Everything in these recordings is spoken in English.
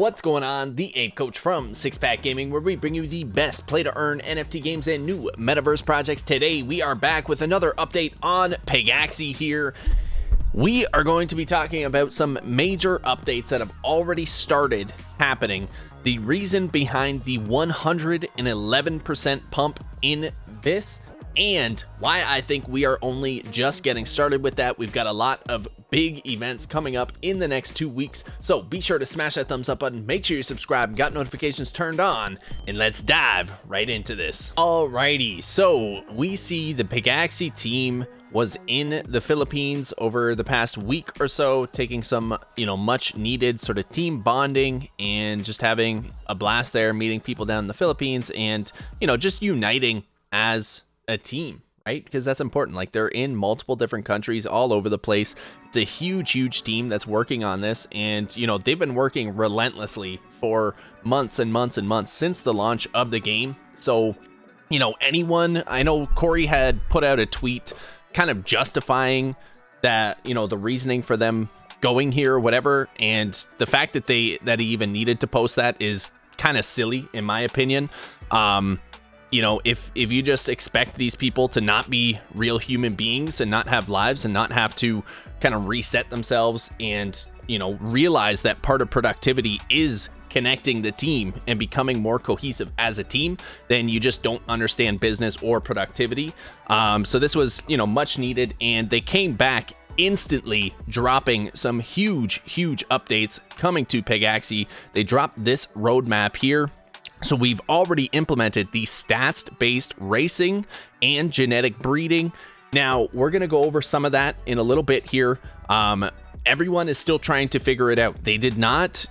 What's going on? The theAPEcoach from Six-Pack Gaming, where we bring you the best play-to-earn NFT games and new Metaverse projects. Today, we are back with another update on Pegaxy here. We are going to be talking about some major updates that have already started happening. The reason behind the 111% pump in VIS, and why I think we are only just getting started with that. We've got a lot of big events coming up in the next 2 weeks, so be sure to smash that thumbs up button, make sure you subscribe, got notifications turned on, and let's dive right into this. Alrighty, so we see the Pegaxy team was in the Philippines over the past week or so, taking some, much needed sort of team bonding and just having a blast there, meeting people down in the Philippines and, just uniting as a team, right? Because that's important. Like, they're in multiple different countries all over the place. It's a huge team that's working on this, and they've been working relentlessly for months and months and months since the launch of the game. So anyone, I know Corey had put out a tweet kind of justifying that, the reasoning for them going here or whatever, and the fact that he even needed to post that is kind of silly in my opinion. If you just expect these people to not be real human beings and not have lives and not have to kind of reset themselves and, realize that part of productivity is connecting the team and becoming more cohesive as a team, then you just don't understand business or productivity. So this was, much needed, and they came back instantly dropping some huge updates coming to Pegaxy. They dropped this roadmap here. So we've already implemented the stats-based racing and genetic breeding. Now, we're going to go over some of that in a little bit here. Everyone is still trying to figure it out. They did not,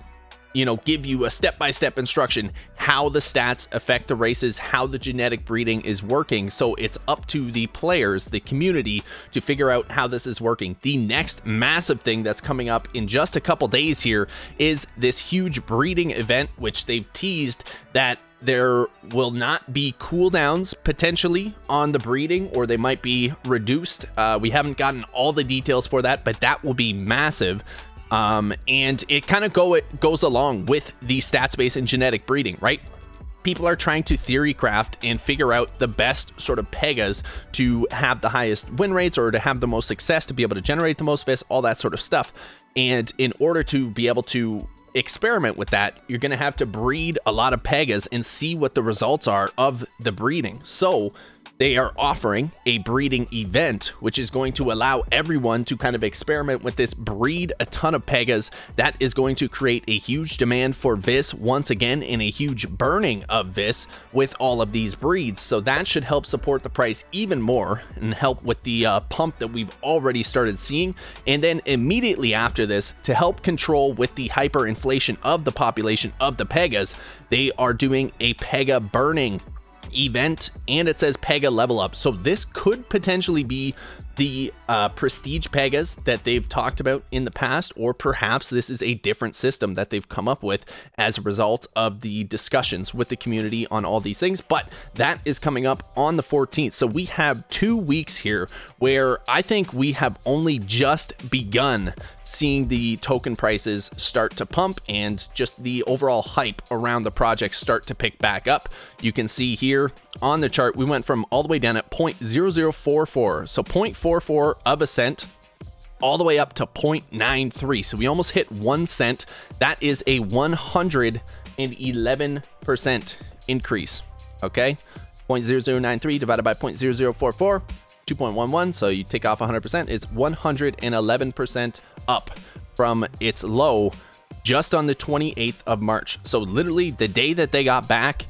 give you a step-by-step instruction how the stats affect the races, how the genetic breeding is working. So it's up to the players, the community, to figure out how this is working. The next massive thing that's coming up in just a couple days here is this huge breeding event, which they've teased that there will not be cooldowns potentially on the breeding, or they might be reduced. We haven't gotten all the details for that, but that will be massive. And it kind of goes along with the stats-based and genetic breeding, right? People are trying to theory craft and figure out the best sort of Pegas to have the highest win rates or to have the most success, to be able to generate the most VIS, all that sort of stuff. And in order to be able to experiment with that, you're going to have to breed a lot of Pegas and see what the results are of the breeding. So they are offering a breeding event, which is going to allow everyone to kind of experiment with this, breed a ton of Pegas. That is going to create a huge demand for VIS once again, and a huge burning of VIS with all of these breeds. So that should help support the price even more and help with the pump that we've already started seeing. And then immediately after this, to help control with the hyperinflation of the population of the Pegas, they are doing a Pega burning event, and it says Pega level up. So this could potentially be the prestige Pegas that they've talked about in the past, or perhaps this is a different system that they've come up with as a result of the discussions with the community on all these things. But that is coming up on the 14th. So we have 2 weeks here where I think we have only just begun seeing the token prices start to pump and just the overall hype around the project start to pick back up. You can see here on the chart, we went from all the way down at 0.0044, so 0.44 of a cent, all the way up to 0.93. So we almost hit 1 cent. That is a 111% increase. Okay, 0.0093 divided by 0.0044, 2.11. So you take off 100%. It's 111% up from its low just on the 28th of March. So literally the day that they got back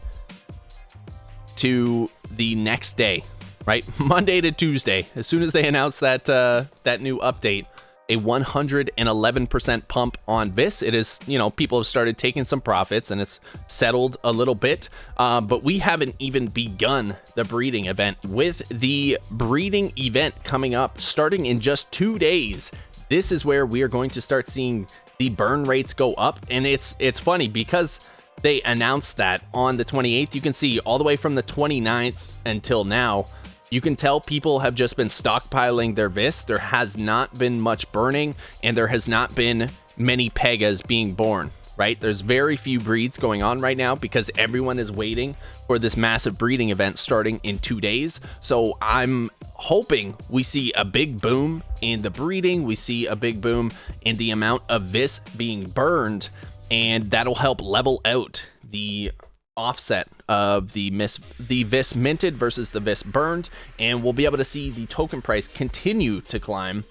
to the next day, right? Monday to Tuesday, as soon as they announced that that new update, a 111% pump on VIS. It is, people have started taking some profits and it's settled a little bit, but we haven't even begun the breeding event. With the breeding event coming up starting in just 2 days, this is where we are going to start seeing the burn rates go up. And it's funny because they announced that on the 28th. You can see all the way from the 29th until now, you can tell people have just been stockpiling their VIS. There has not been much burning, and there has not been many Pegas being born, right? There's very few breeds going on right now because everyone is waiting for this massive breeding event starting in 2 days. So I'm hoping we see a big boom in the breeding. We see a big boom in the amount of VIS being burned, and that'll help level out the offset of the VIS minted versus the VIS burned, and we'll be able to see the token price continue to climb.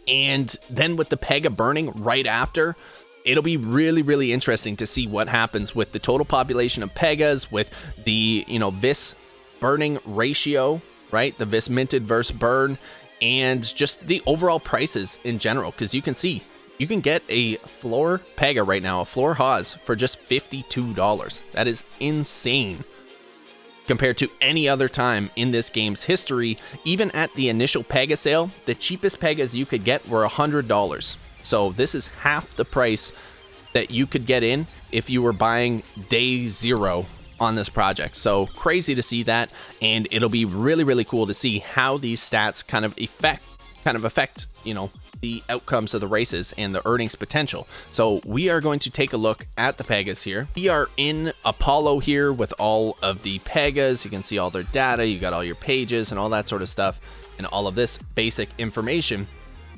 And then with the Pega burning right after, it'll be really, really interesting to see what happens with the total population of Pegas, with the, VIS burning ratio, right? The VIS minted versus burn, and just the overall prices in general. Because you can see, you can get a floor Pega right now, a floor Haas, for just $52. That is insane compared to any other time in this game's history. Even at the initial Pega sale, the cheapest Pegas you could get were $100. So this is half the price that you could get in if you were buying day 0 on this project. So crazy to see that, and it'll be really, really cool to see how these stats kind of affect, the outcomes of the races and the earnings potential. So we are going to take a look at the Pegas here. We are in Apollo here with all of the Pegas. You can see all their data. You got all your pages and all that sort of stuff, and all of this basic information.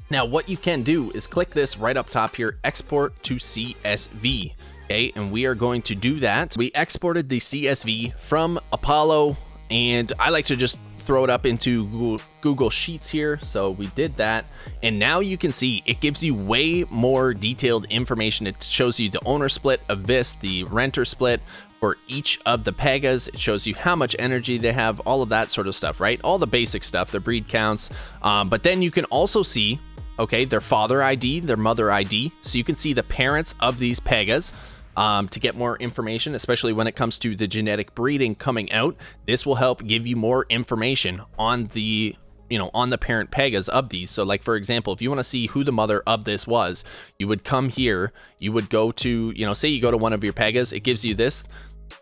Now, what you can do is click this right up top here, export to CSV. Okay, and we are going to do that. We exported the CSV from Apollo, and I like to just throw it up into Google Sheets here. So we did that, and now you can see it gives you way more detailed information. It shows you the owner split of VIS, the renter split for each of the Pegas. It shows you how much energy they have, all of that sort of stuff, right? All the basic stuff, the breed counts. But then you can also see, okay, their father ID, their mother ID. So you can see the parents of these Pegas. To get more information, especially when it comes to the genetic breeding coming out. This will help give you more information on the on the parent Pegas of these. So like, for example, if you want to see who the mother of this was, you would come here, you would go to, say you go to one of your Pegas, it gives you this,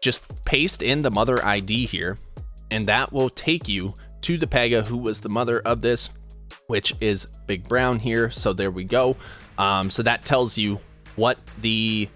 just paste in the mother ID here, and that will take you to the Pega who was the mother of this, which is Big Brown here. So there we go. So that tells you what the,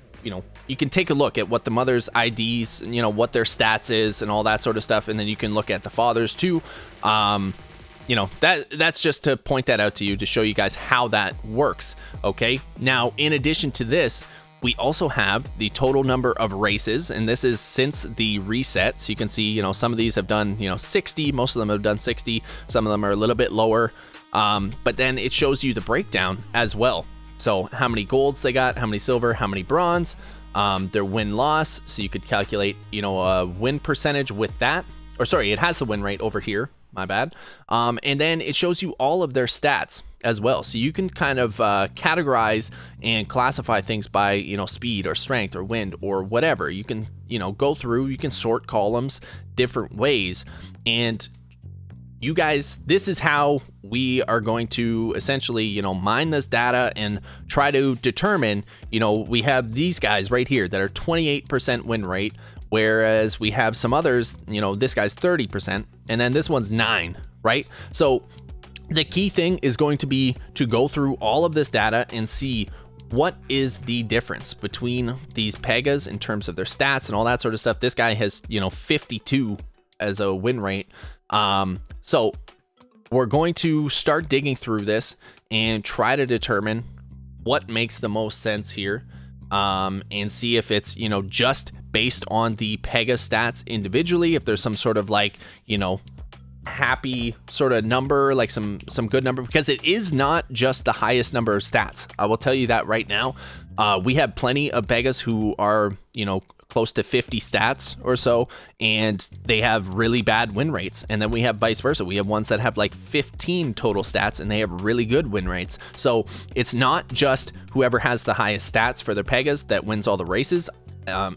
you can take a look at what the mother's IDs, what their stats is and all that sort of stuff. And then you can look at the father's too. That's just to point that out to you, to show you guys how that works. Okay. Now, in addition to this, we also have the total number of races, and this is since the reset. So you can see, some of these have done, 60, most of them have done 60. Some of them are a little bit lower. But then it shows you the breakdown as well. So how many golds they got, how many silver, how many bronze, their win-loss. So you could calculate, a win percentage with that. Or sorry, it has the win rate over here. My bad. And then it shows you all of their stats as well. So you can kind of categorize and classify things by, speed or strength or wind or whatever. You can, go through, you can sort columns different ways. And you guys, this is how we are going to essentially, mine this data and try to determine, we have these guys right here that are 28% win rate, whereas we have some others, this guy's 30%, and then this one's 9, right? So the key thing is going to be to go through all of this data and see what is the difference between these Pegas in terms of their stats and all that sort of stuff. This guy has, 52 as a win rate. So we're going to start digging through this and try to determine what makes the most sense here, and see if it's, just based on the Pega stats individually, if there's some sort of like, happy sort of number, like some good number, because it is not just the highest number of stats. I will tell you that right now. We have plenty of Pegas who are, close to 50 stats or so, and they have really bad win rates. And then we have vice versa. We have ones that have like 15 total stats and they have really good win rates. So it's not just whoever has the highest stats for their Pegas that wins all the races.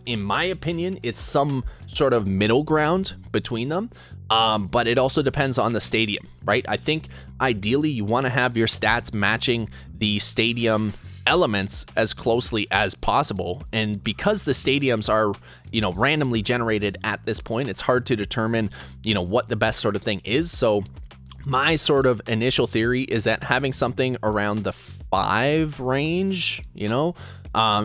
In my opinion, it's some sort of middle ground between them. But it also depends on the stadium, right? I think ideally you want to have your stats matching the stadium elements as closely as possible. And because the stadiums are, randomly generated at this point, it's hard to determine, what the best sort of thing is. So my sort of initial theory is that having something around the 5 range,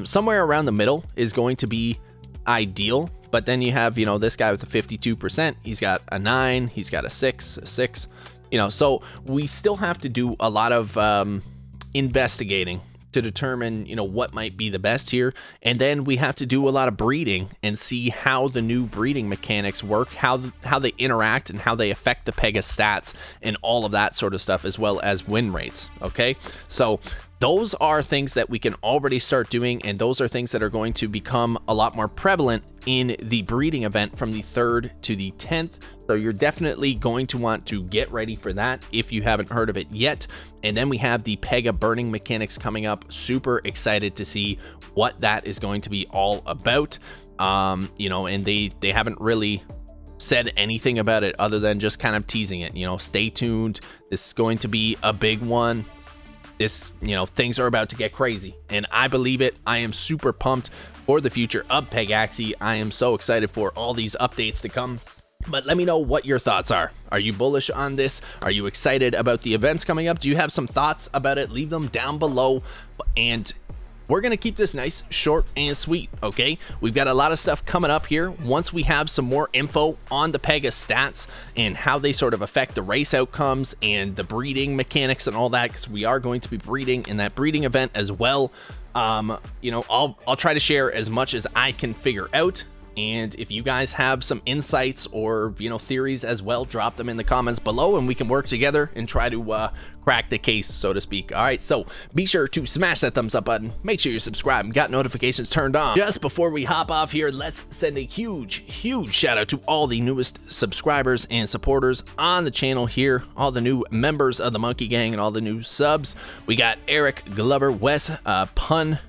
Somewhere around the middle is going to be ideal. But then you have, you know, this guy with a 52%, he's got a 9, he's got a 6, you know, so we still have to do a lot of investigating to determine, you know, what might be the best here. And then we have to do a lot of breeding and see how the new breeding mechanics work, how they interact and how they affect the Pega stats and all of that sort of stuff, as well as win rates. Okay, so those are things that we can already start doing, and those are things that are going to become a lot more prevalent in the breeding event from the 3rd to the 10th. So you're definitely going to want to get ready for that if you haven't heard of it yet. And then we have the Pega burning mechanics coming up. Super excited to see what that is going to be all about. You know, and they haven't really said anything about it other than just kind of teasing it. You know, stay tuned. This is going to be a big one. This, you know, things are about to get crazy, and I believe it. I am super pumped for the future of Pegaxy. I am so excited for all these updates to come. But let me know what your thoughts are. Are you bullish on this? Are you excited about the events coming up? Do you have some thoughts about it? Leave them down below. And we're going to keep this nice, short, and sweet, okay? We've got a lot of stuff coming up here. Once we have some more info on the Pega stats and how they sort of affect the race outcomes and the breeding mechanics and all that, because we are going to be breeding in that breeding event as well. You know, I'll try to share as much as I can figure out. And if you guys have some insights or, you know, theories as well, drop them in the comments below and we can work together and try to crack the case, so to speak. All right, so be sure to smash that thumbs up button. Make sure you're subscribed and got notifications turned on. Just before we hop off here, let's send a huge shout out to all the newest subscribers and supporters on the channel here, all the new members of the Monkey Gang and all the new subs. We got Eric, Glover, Wes, Pun,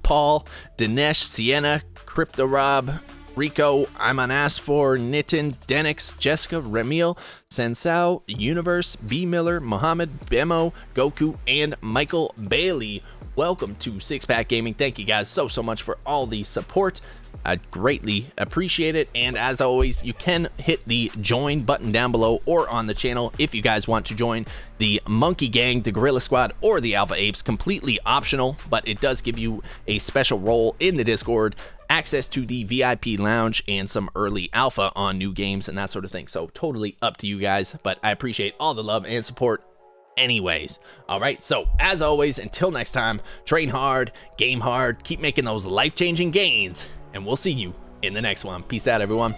Paul, Dinesh, Sienna, Crypto Rob, Rico, I'm on Ask for, Nitin, Denix, Jessica, Remil, Sensao, Universe, B. Miller, Mohammed, Bemo, Goku, and Michael Bailey. Welcome to Six Pack Gaming. Thank you guys so much for all the support. I greatly appreciate it. And as always, you can hit the join button down below or on the channel if you guys want to join the Monkey Gang, the Gorilla Squad, or the Alpha Apes. Completely optional, but it does give you a special role in the Discord, access to the VIP lounge, and some early alpha on new games and that sort of thing. So totally up to you guys, but I appreciate all the love and support anyways. All right, so as always, until next time, train hard, game hard, keep making those life-changing gains, and we'll see you in the next one. Peace out, everyone.